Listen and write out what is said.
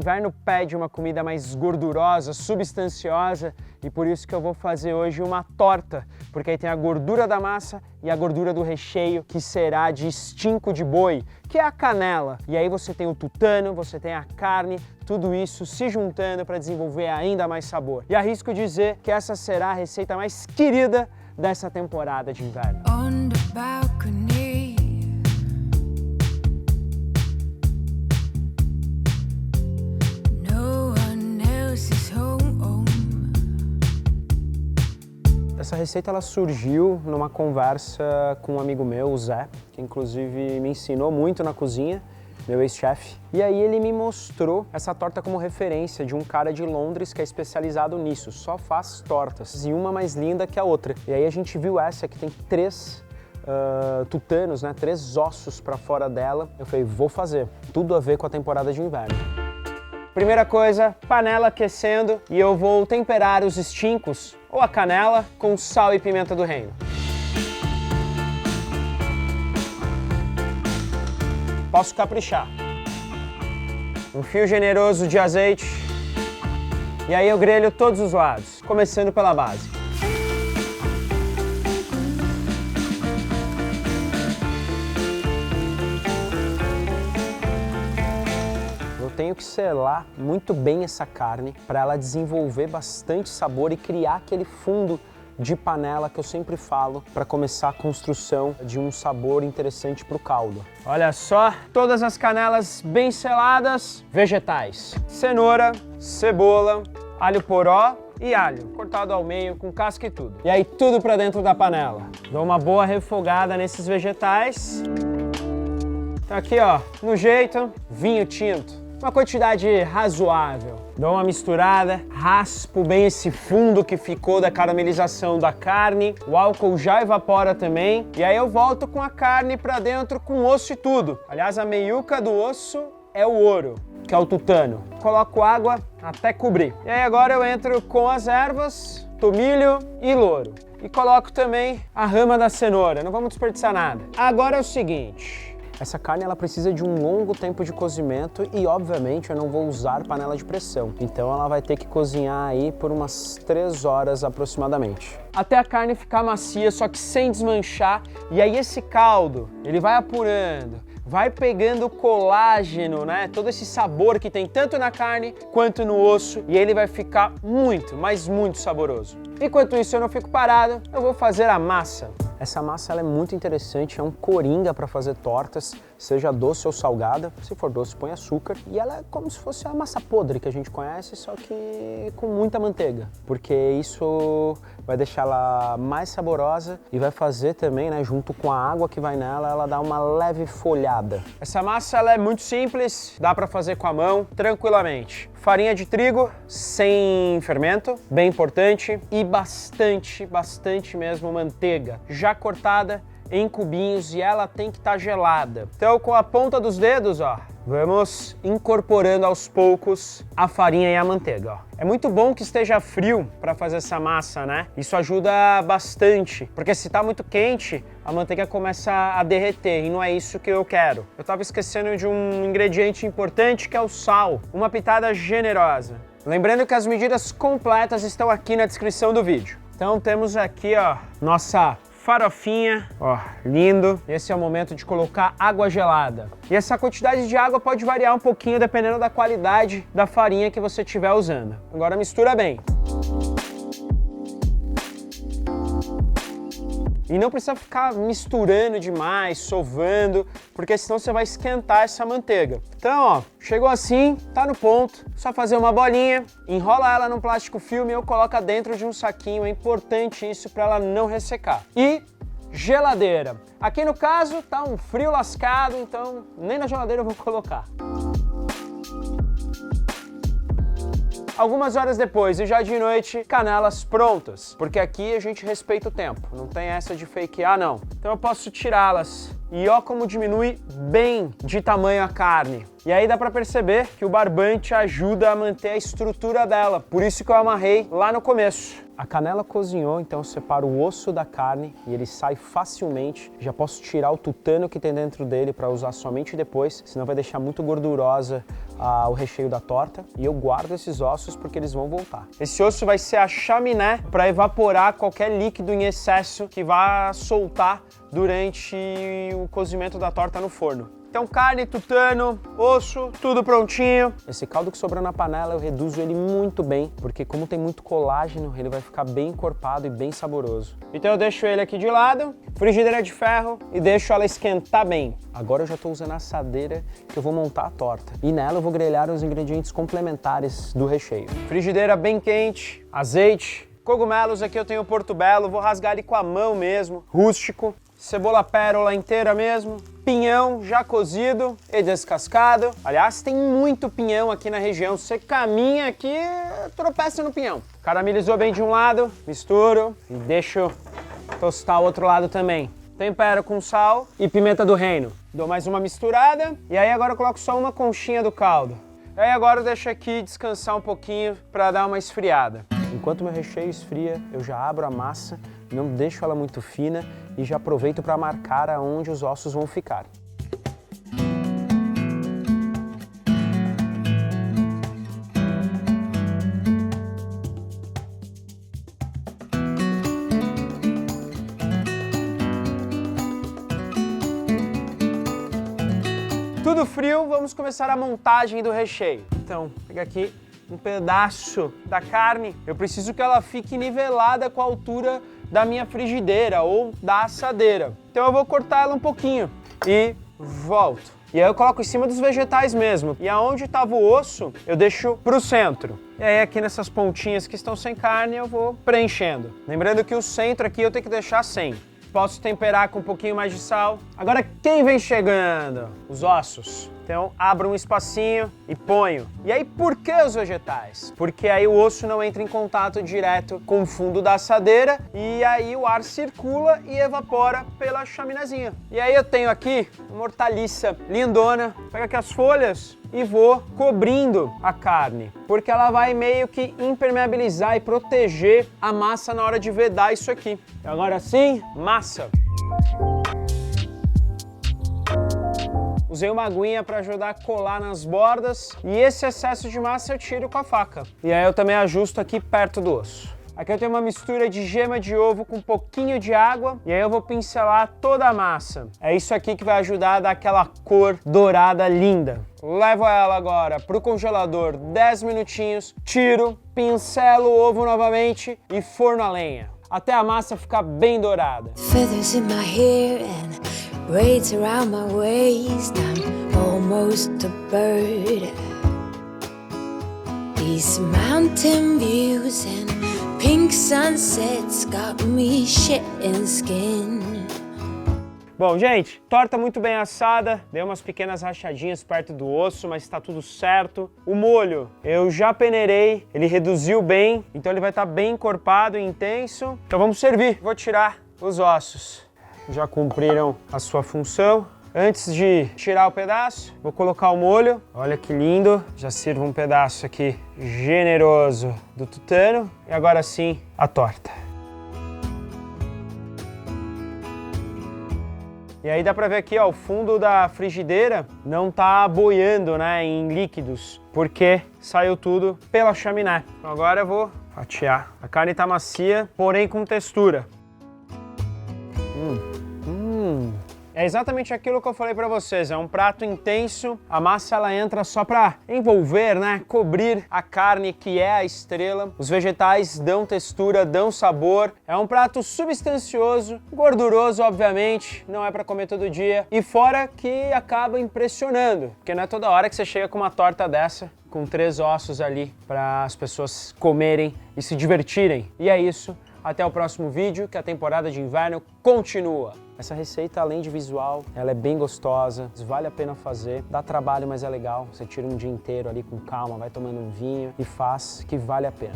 inverno pede uma comida mais gordurosa, substanciosa, e por isso que eu vou fazer hoje uma torta, porque aí tem a gordura da massa e a gordura do recheio, que será de estinco de boi, que é a canela. E aí você tem o tutano, você tem a carne, tudo isso se juntando para desenvolver ainda mais sabor. E arrisco dizer que essa será a receita mais querida dessa temporada de inverno. On the balcony. Essa receita ela surgiu numa conversa com um amigo meu, o Zé, que inclusive me ensinou muito na cozinha, meu ex-chefe. E aí ele me mostrou essa torta como referência de um cara de Londres que é especializado nisso, só faz tortas, e uma mais linda que a outra. E aí a gente viu essa que tem três tutanos, né, 3 ossos para fora dela. Eu falei, vou fazer, tudo a ver com a temporada de inverno. Primeira coisa, panela aquecendo e eu vou temperar os estincos ou a canela com sal e pimenta do reino. Posso caprichar. Um fio generoso de azeite e aí eu grelho todos os lados, começando pela base. Tenho que selar muito bem essa carne para ela desenvolver bastante sabor e criar aquele fundo de panela que eu sempre falo para começar a construção de um sabor interessante para o caldo. Olha só, todas as canelas bem seladas, vegetais, cenoura, cebola, alho poró e alho, cortado ao meio com casca e tudo. E aí tudo para dentro da panela. Dou uma boa refogada nesses vegetais. Tá aqui ó, no jeito, vinho tinto. Uma quantidade razoável. Dou uma misturada, raspo bem esse fundo que ficou da caramelização da carne. O álcool já evapora também. E aí eu volto com a carne pra dentro com osso e tudo. Aliás, a meiuca do osso é o ouro, que é o tutano. Coloco água até cobrir. E aí agora eu entro com as ervas, tomilho e louro. E coloco também a rama da cenoura, não vamos desperdiçar nada. Agora é o seguinte... Essa carne ela precisa de um longo tempo de cozimento e, obviamente, eu não vou usar panela de pressão. Então ela vai ter que cozinhar aí por umas 3 horas aproximadamente. Até a carne ficar macia, só que sem desmanchar. E aí esse caldo, ele vai apurando, vai pegando colágeno, né? Todo esse sabor que tem tanto na carne quanto no osso. E ele vai ficar muito, mas muito saboroso. Enquanto isso eu não fico parado, eu vou fazer a massa. Essa massa ela é muito interessante, é um coringa para fazer tortas, seja doce ou salgada. Se for doce, põe açúcar. E ela é como se fosse a massa podre que a gente conhece, só que com muita manteiga. Porque isso vai deixar ela mais saborosa e vai fazer também, né, junto com a água que vai nela, ela dá uma leve folhada. Essa massa ela é muito simples, dá para fazer com a mão, tranquilamente. Farinha de trigo, sem fermento, bem importante, e bastante mesmo manteiga, já cortada em cubinhos e ela tem que estar gelada. Então com a ponta dos dedos, ó, vamos incorporando aos poucos a farinha e a manteiga, ó. É muito bom que esteja frio para fazer essa massa, né? Isso ajuda bastante, porque se tá muito quente, a manteiga começa a derreter e não é isso que eu quero. Eu tava esquecendo de um ingrediente importante que é o sal, uma pitada generosa. Lembrando que as medidas completas estão aqui na descrição do vídeo. Então temos aqui, ó, nossa farofinha, ó, lindo. Esse é o momento de colocar água gelada. E essa quantidade de água pode variar um pouquinho dependendo da qualidade da farinha que você estiver usando. Agora mistura bem. E não precisa ficar misturando demais, sovando, porque senão você vai esquentar essa manteiga. Então, ó, chegou assim, tá no ponto, só fazer uma bolinha, enrola ela num plástico filme ou coloca dentro de um saquinho, é importante isso para ela não ressecar. E geladeira. Aqui no caso tá um frio lascado, então nem na geladeira eu vou colocar. Algumas horas depois e já de noite, canelas prontas, porque aqui a gente respeita o tempo, não tem essa de fakear não. Então eu posso tirá-las e ó como diminui bem de tamanho a carne. E aí dá pra perceber que o barbante ajuda a manter a estrutura dela, por isso que eu amarrei lá no começo. A canela cozinhou, então eu separo o osso da carne e ele sai facilmente. Já posso tirar o tutano que tem dentro dele para usar somente depois, senão vai deixar muito gordurosa o recheio da torta e eu guardo esses ossos porque eles vão voltar. Esse osso vai ser a chaminé para evaporar qualquer líquido em excesso que vá soltar durante o cozimento da torta no forno. Então carne, tutano, osso, tudo prontinho. Esse caldo que sobrou na panela eu reduzo ele muito bem, porque como tem muito colágeno, ele vai ficar bem encorpado e bem saboroso. Então eu deixo ele aqui de lado, frigideira de ferro e deixo ela esquentar bem. Agora eu já estou usando a assadeira que eu vou montar a torta. E nela eu vou grelhar os ingredientes complementares do recheio. Frigideira bem quente, azeite, cogumelos, aqui eu tenho portobello, vou rasgar ele com a mão mesmo, rústico. Cebola pérola inteira mesmo, pinhão já cozido e descascado. Aliás, tem muito pinhão aqui na região. Você caminha aqui, tropeça no pinhão. Caramelizou bem de um lado, misturo e deixo tostar o outro lado também. Tempero com sal e pimenta do reino. Dou mais uma misturada e aí agora eu coloco só uma conchinha do caldo. E aí agora eu deixo aqui descansar um pouquinho para dar uma esfriada. Enquanto meu recheio esfria, eu já abro a massa, não deixo ela muito fina e já aproveito para marcar aonde os ossos vão ficar. Tudo frio, vamos começar a montagem do recheio. Então, pega aqui um pedaço da carne, eu preciso que ela fique nivelada com a altura da minha frigideira ou da assadeira. Então eu vou cortar ela um pouquinho e volto. E aí eu coloco em cima dos vegetais mesmo. E aonde estava o osso, eu deixo pro centro. E aí aqui nessas pontinhas que estão sem carne, eu vou preenchendo. Lembrando que o centro aqui eu tenho que deixar sem. Posso temperar com um pouquinho mais de sal. Agora quem vem chegando? Os ossos. Então abro um espacinho e ponho. E aí por que os vegetais? Porque aí o osso não entra em contato direto com o fundo da assadeira e aí o ar circula e evapora pela chaminézinha. E aí eu tenho aqui uma hortaliça lindona. Pego aqui as folhas e vou cobrindo a carne, porque ela vai meio que impermeabilizar e proteger a massa na hora de vedar isso aqui. Agora sim, massa. Usei uma aguinha para ajudar a colar nas bordas e esse excesso de massa eu tiro com a faca. E aí eu também ajusto aqui perto do osso. Aqui eu tenho uma mistura de gema de ovo com um pouquinho de água e aí eu vou pincelar toda a massa. É isso aqui que vai ajudar a dar aquela cor dourada linda. Levo ela agora pro congelador 10 minutinhos, tiro, pincelo o ovo novamente e forno a lenha. Até a massa ficar bem dourada. Feathers in my hair and braids around my waist. I'm almost a bird. These mountain views and pink sunsets got me shitting skin. Bom, gente, torta muito bem assada, dei umas pequenas rachadinhas perto do osso, mas tá tudo certo. O molho eu já peneirei, ele reduziu bem, então ele vai estar bem encorpado e intenso. Então vamos servir. Vou tirar os ossos. Já cumpriram a sua função. Antes de tirar o pedaço, vou colocar o molho. Olha que lindo. Já sirvo um pedaço aqui generoso do tutano. E agora sim, a torta. E aí dá pra ver aqui, ó, o fundo da frigideira não tá boiando, né, em líquidos, porque saiu tudo pela chaminé. Então agora eu vou fatiar. A carne tá macia, porém com textura. É exatamente aquilo que eu falei pra vocês, é um prato intenso, a massa ela entra só pra envolver, né, cobrir a carne que é a estrela, os vegetais dão textura, dão sabor, é um prato substancioso, gorduroso obviamente, não é pra comer todo dia, e fora que acaba impressionando, porque não é toda hora que você chega com uma torta dessa, com 3 ossos ali, para as pessoas comerem e se divertirem, e é isso. Até o próximo vídeo, que a temporada de inverno continua. Essa receita, além de visual, ela é bem gostosa, vale a pena fazer. Dá trabalho, mas é legal. Você tira um dia inteiro ali com calma, vai tomando um vinho e faz, que vale a pena.